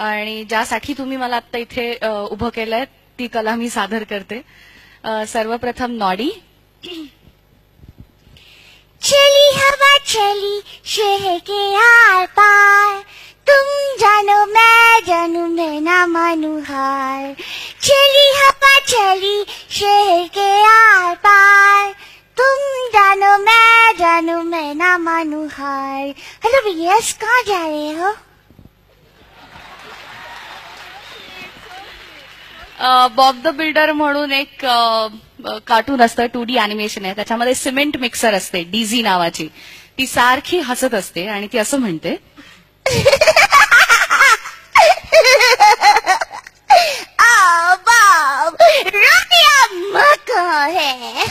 आणि ज्यासाठी तुम्ही मला आता इथे उभं केलंय ती कला मी सादर करते. सर्वप्रथम नॉडी. चली हवा चली शहर के आर पार, तुम जानो मैं ना मानू हार. चली हवा चली शहर के आर पार, तुम जानो मैं ना मानू हार. हेलो भैया, कहाँ जा रहे हो? बॉब द बिल्डर म्हणून एक कार्टून असतं, 2D अॅनिमेशन आहे. त्याच्यामध्ये सिमेंट मिक्सर असते डीझी नावाची. ती सारखी हसत असते आणि ती असं म्हणते, बॉब, रोटियां मको है.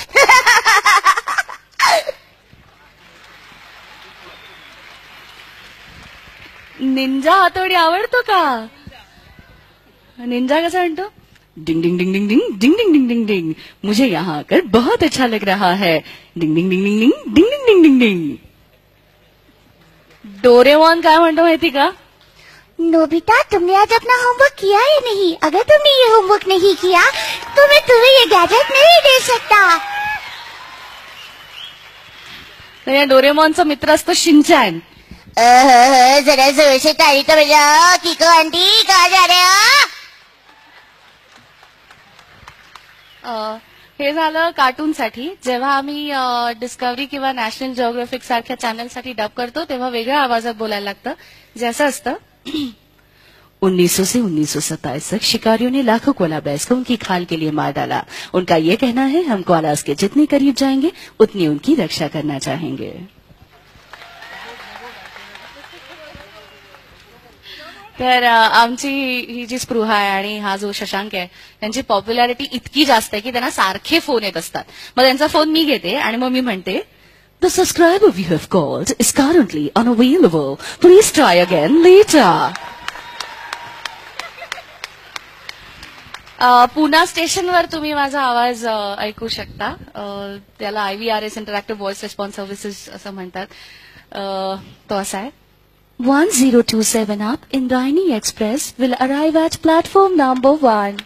निंजा हातोडी आवडतो का? निंजा कसा म्हणतो? डिंग डिंग डिंग डिंग डिंग डिंग डिंग डिंग डिंग डिंग, मुझे यहाँ आकर बहुत अच्छा लग रहा है. डिंग डिंग डिंग डिंग डिंग डिंग डिंग डिंग डिंग डिंग. डोरेमॉन काय म्हणतो माहिती का? नोबिता, तुमने आज अपना होमवर्क किया या नहीं? अगर तुमने ये होमवर्क नहीं किया तो मैं तुम्हें ये गैजेट नहीं दे सकता. तर या डोरेमॉनचा मित्र असतो शिनचॅन. जरा जोर से ताली तो बजाओ. किको आंटी, कहाँ जा रहे हो? हे झालं कार्टूनसाठी. जेव्हा आम्ही डिस्कवरी किंवा नॅशनल जिओग्राफिक सारख्या चॅनलसाठी डब करतो तेव्हा वेगळ्या आवाजात बोलायला लागतं, जे असं असतं. 1900 से 1927 तक शिकारियों ने लाखों कोला बेर्स को उनकी खाल के लिए मार डाला. उनका ये कहना है हम कोलास के जितने करीब जाएंगे उतनी उनकी रक्षा करना चाहेंगे. तर आमची ही जी स्पृहा आहे आणि हा जो शशांक आहे त्यांची पॉप्युलॅरिटी इतकी जास्त आहे की त्यांना सारखे फोन येत असतात. मग त्यांचा फोन मी घेते आणि मग मी म्हणते, the subscriber you have called is currently unavailable, please try again later. Pune स्टेशनवर तुम्ही माझा आवाज ऐकू शकता. त्याला IVRS interactive voice response services असं म्हणतात. तो असा आहे. 1027 up Indrayani Express will arrive at platform number 1.